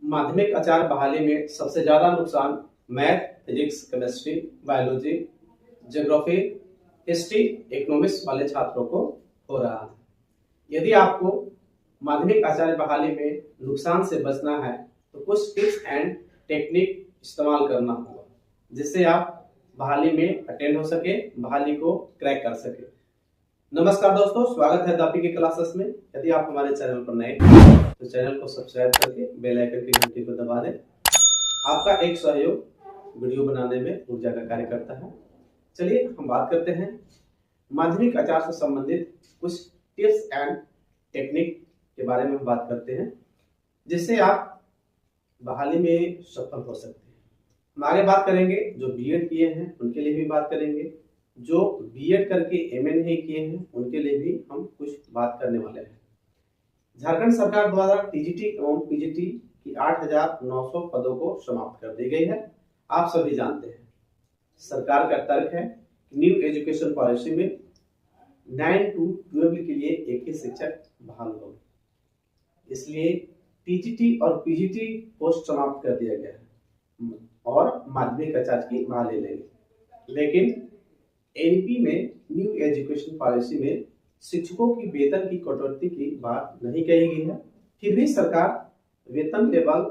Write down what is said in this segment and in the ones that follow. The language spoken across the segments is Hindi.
माध्यमिक आचार्य बहाली में सबसे ज्यादा नुकसान math, physics, chemistry, biology, geography, history, economics वाले छात्रों को हो रहा है। यदि आपको माध्यमिक आचार्य बहाली में नुकसान से बचना है तो कुछ टिप्स एंड टेक्निक इस्तेमाल करना होगा जिससे आप बहाली में अटेंड हो सके, बहाली को क्रैक कर सके। नमस्कार दोस्तों, स्वागत है दापी की क्लासेस में। यदि आप हमारे चैनल पर नए तो चैनल को सब्सक्राइब करके बेल आइकन की घंटी को दबा दें। आपका एक सहयोग वीडियो बनाने में ऊर्जा का कार्य करता है। चलिए हम बात करते हैं माध्यमिक आचार्य से संबंधित कुछ टिप्स एंड टेक्निक के बारे में बात करते हैं जिससे आप बहाली में सफल हो सकते हैं। हम आगे बात करेंगे जो बीएड किए हैं उनके लिए भी बात करेंगे, जो बीएड करके एमए नहीं किए हैं उनके लिए भी हम कुछ बात करने वाले हैं। झारखंड सरकार द्वारा टीजीटी एवं पीजीटी की 8,900 पदों को समाप्त कर दी गई है। आप सभी जानते हैं सरकार का तर्क है कि न्यू एजुकेशन पॉलिसी में 9 to 12 के लिए एक ही शिक्षक बहाल होंगे, इसलिए टीजीटी और पीजीटी पोस्ट समाप्त कर दिया गया है और माध्यमिक आचार्य की बहाली लेंगे। लेकिन एनपी में न्यू एजुकेशन पॉलिसी में शिक्षकों की वेतन की कटौती की बात नहीं कही गई है। फिर भी सरकार वेतन लेवल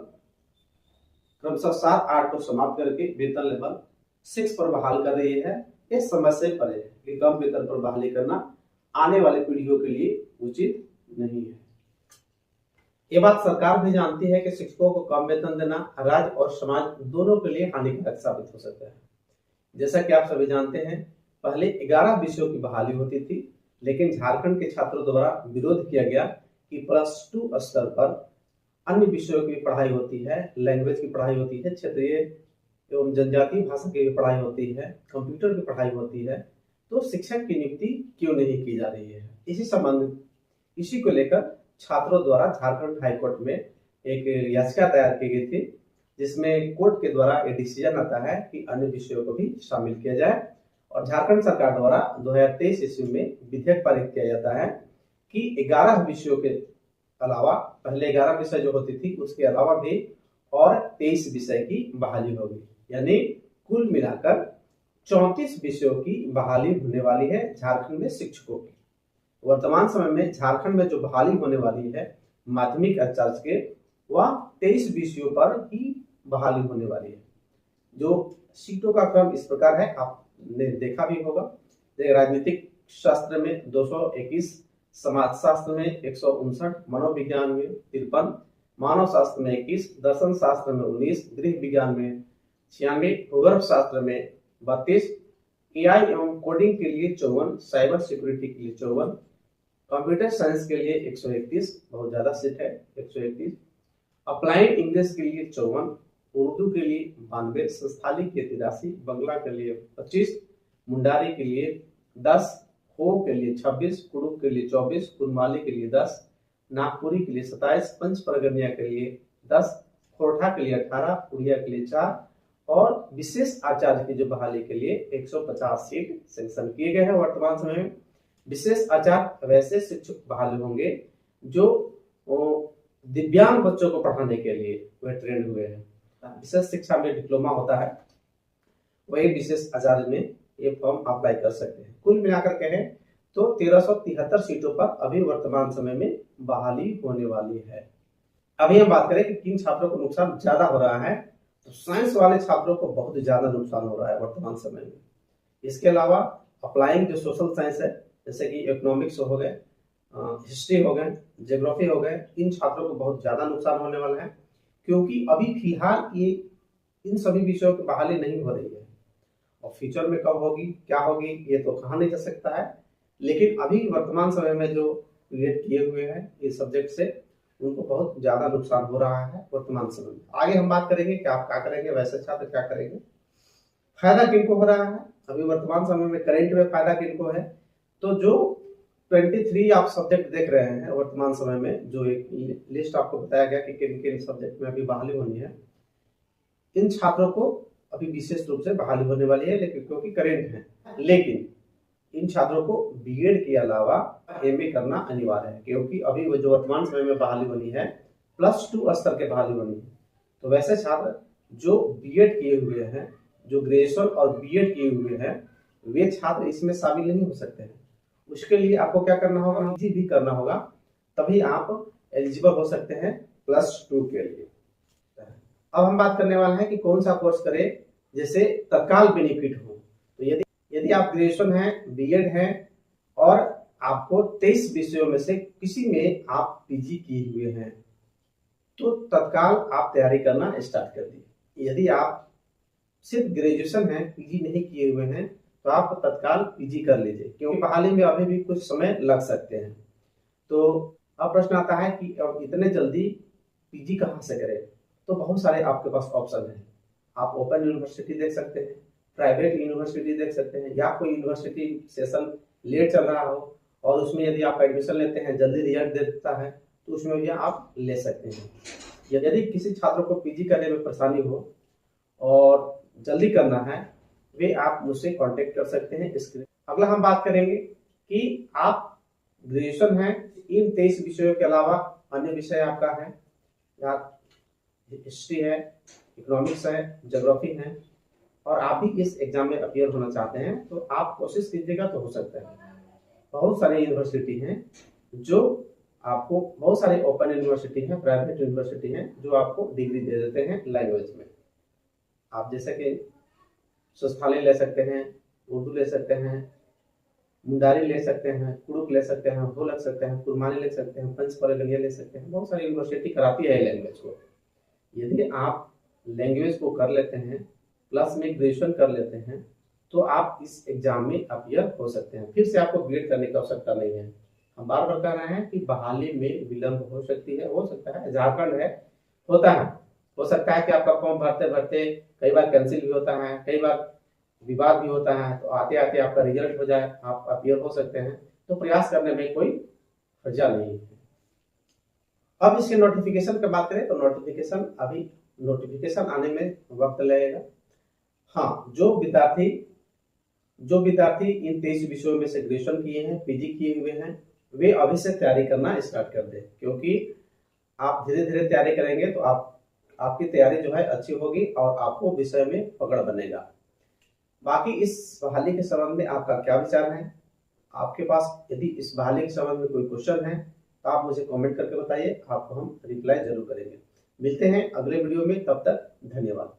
क्रमशः 7-8 को समाप्त करके वेतन लेवल 6 पर बहाल कर रही है। इस समस्या पर है कि कम वेतन पर बहाली करना आने वाले पीढ़ियों के लिए उचित नहीं है। ये बात सरकार भी जानती है कि शिक्षकों को कम वेतन देना राज्य और समाज दोनों के लिए हानिकारक साबित हो सकता है। जैसा कि आप सभी जानते हैं पहले 11 विषयों की बहाली होती थी, लेकिन झारखंड के छात्रों द्वारा विरोध किया गया कि +2 स्तर पर अन्य विषयों की पढ़ाई होती है, लैंग्वेज की पढ़ाई होती है, क्षेत्रीय एवं जनजातीय भाषा की पढ़ाई होती है, कंप्यूटर की पढ़ाई होती है, तो शिक्षक की नियुक्ति क्यों नहीं की जा रही है। इसी को लेकर छात्रों द्वारा झारखंड हाईकोर्ट में एक याचिका तैयार की गई थी जिसमें कोर्ट के द्वारा ये डिसीजन आता है कि अन्य विषयों को भी शामिल किया जाए। और झारखंड सरकार द्वारा 2023 ईस्वी में विधेयक पारित किया जाता है कि 11 विषयों के अलावा, पहले 11 विषय जो होती थी उसके अलावा भी और 23 विषय की बहाली होगी, यानी कुल मिलाकर 34 विषयों की बहाली होने वाली है झारखंड में शिक्षकों की। वर्तमान समय में झारखंड में जो बहाली होने वाली है माध्यमिक आचार्य के, वह 23 विषयों पर ही बहाली होने वाली है। जो सीटों का क्रम इस प्रकार है, आपने देखा भी होगा। राजनीतिक शास्त्र में 221, समाज शास्त्र में 159, मनोविज्ञान में 53, मानव शास्त्र में 21, दर्शन शास्त्र में 19, गृह विज्ञान में 96, भूगर्भ शास्त्र में 32, एआई एवं कोडिंग के लिए 54, साइबर सिक्योरिटी के लिए 54, कंप्यूटर साइंस के लिए 131, बहुत ज्यादा सीट है 131, अप्लाइड इंग्लिश के लिए 54, उर्दू के लिए 92, संस्थाली के 83, बंगला के लिए 25, मुंडारी के लिए 10, हो के लिए 26, कुड़ुक के लिए 24, कुरमाली के लिए 10, नागपुरी के लिए 27, पंच परगनिया के लिए 10, खोरठा के लिए 18, उड़िया के लिए 4 और विशेष आचार्य की जो बहाली के लिए 150 सीट सेंक्शन किए गए हैं। वर्तमान समय में विशेष आचार्य वैसे शिक्षक बहाल होंगे जो दिव्यांग बच्चों को पढ़ाने के लिए वे ट्रेंड हुए हैं। विशेष शिक्षा में डिप्लोमा होता है, वही विशेष आचार्य में ये फॉर्म अप्लाई कर सकते हैं। कुल मिलाकर कहें तो 1373 सीटों पर अभी वर्तमान समय में बहाली होने वाली है। अभी हम बात करें कि किन छात्रों को नुकसान ज्यादा हो रहा है, तो साइंस वाले छात्रों को बहुत ज्यादा नुकसान हो रहा है वर्तमान समय में। इसके अलावा अप्लाइंग जो सोशल साइंस है, जैसे कि इकोनॉमिक्स हो गए, हिस्ट्री हो गए, ज्योग्राफी हो गए, इन छात्रों को बहुत ज्यादा नुकसान होने वाला है क्योंकि अभी फिलहाल ये इन सभी विषयों की बहाली नहीं हो रही है और फ्यूचर में कब होगी, क्या होगी, ये तो कहा नहीं जा सकता है। लेकिन अभी वर्तमान समय में जो क्रिएट किए हुए हैं इस सब्जेक्ट से, उनको बहुत ज्यादा नुकसान हो रहा है वर्तमान समय में। आगे हम बात करेंगे कि आप क्या करेंगे, वैसे छात्र क्या करेंगे, फायदा किनको हो रहा है। अभी वर्तमान समय में करंट में फायदा किनको है, तो जो 23 आप सब्जेक्ट देख रहे हैं वर्तमान समय में, जो एक लिस्ट आपको बताया गया कि किन किन सब्जेक्ट में अभी बहाली होनी है, इन छात्रों को अभी विशेष रूप से बहाली होने वाली है, लेकिन क्योंकि करेंट है। लेकिन इन छात्रों को बीएड के अलावा एमए करना अनिवार्य है क्योंकि अभी वो जो वर्तमान समय में बहाली होनी है +2 स्तर के बहाली होनी है। तो वैसे छात्र जो बीएड किए हुए हैं, जो ग्रेजुएशन और बीएड किए हुए हैं, वे छात्र इसमें शामिल नहीं हो सकते हैं। उसके लिए आपको क्या करना होगा, पीजी भी करना होगा, तभी आप एलिजिबल हो सकते हैं +2 के लिए। अब हम बात करने वाले हैं कि कौन सा कोर्स करें जैसे तत्काल बेनिफिट हो। तो यदि आप ग्रेजुएशन है, बीएड है और आपको 23 विषयों में से किसी में आप पीजी किए हुए हैं, तो तत्काल आप तैयारी करना स्टार्ट कर दीजिए। यदि आप सिर्फ ग्रेजुएशन है, पीजी नहीं किए हुए हैं, तो आप तत्काल पीजी कर लीजिए, क्योंकि बहाली में अभी भी कुछ समय लग सकते हैं। तो अब प्रश्न आता है कि अब इतने जल्दी पीजी कहाँ से करें। तो बहुत सारे आपके पास ऑप्शन हैं। आप ओपन यूनिवर्सिटी देख सकते हैं, प्राइवेट यूनिवर्सिटी देख सकते हैं, या कोई यूनिवर्सिटी सेशन लेट चल रहा हो और उसमें यदि आप एडमिशन लेते हैं, जल्दी रिजल्ट दे देता है, तो उसमें भी आप ले सकते हैं। यदि किसी छात्र को पीजी करने में परेशानी हो और जल्दी करना है, वे आप मुझसे कांटेक्ट कर सकते हैं। इसके अगला हम बात करेंगे कि आप ग्रेजुएशन है, इन 23 विषयों के अलावा अन्य विषय आपका है, या हिस्ट्री है, इकोनॉमिक्स है, ज्योग्राफी है, और आप भी इस एग्जाम में अपीयर होना चाहते हैं, तो आप कोशिश कीजिएगा तो हो सकता है। बहुत सारे यूनिवर्सिटी हैं जो आपको, बहुत सारे ओपन यूनिवर्सिटी हैं, प्राइवेट यूनिवर्सिटी हैं जो आपको डिग्री दे देते हैं लैंग्वेज में। आप जैसे कि संस्थालय ले सकते हैं, उर्दू ले सकते हैं, मुंडारी ले सकते हैं, कुड़ुक ले सकते हैं, भो लग सकते हैं, कुरमानी ले सकते हैं, पंचपरगनिया ले सकते हैं। बहुत सारी यूनिवर्सिटी कराती है लैंग्वेज को। यदि आप लैंग्वेज को कर लेते हैं, प्लस में ग्रेजुएशन कर लेते हैं, तो आप इस एग्जाम में अपीयर हो सकते हैं। फिर से आपको बीएड करने की आवश्यकता नहीं है। हम बार बार कह रहे हैं कि बहाली में विलंब हो सकती है, हो सकता है, झारखंड है, होता है, हो सकता है कि आपका फॉर्म भरते भरते कई बार कैंसिल भी होता है, कई बार विवाद भी होता है, तो आते आते आपका रिजल्ट हो जाए, आप अपीयर हो सकते हैं। तो प्रयास करने में कोई हर्जा नहीं है। अब इसके नोटिफिकेशन की बात करें तो नोटिफिकेशन आने में वक्त लगेगा। हाँ, जो विद्यार्थी इन 23 विषयों में से ग्रेजुएशन किए हैं, पीजी किए हुए हैं, वे अभी से तैयारी करना स्टार्ट कर दें, क्योंकि आप धीरे धीरे तैयारी करेंगे तो आपकी तैयारी जो है अच्छी होगी और आपको विषय में पकड़ बनेगा। बाकी इस बहाली के संबंध में आपका क्या विचार है? आपके पास यदि इस बहाली के संबंध में कोई क्वेश्चन है तो आप मुझे कमेंट करके बताइए, आपको हम रिप्लाई जरूर करेंगे। मिलते हैं अगले वीडियो में, तब तक धन्यवाद।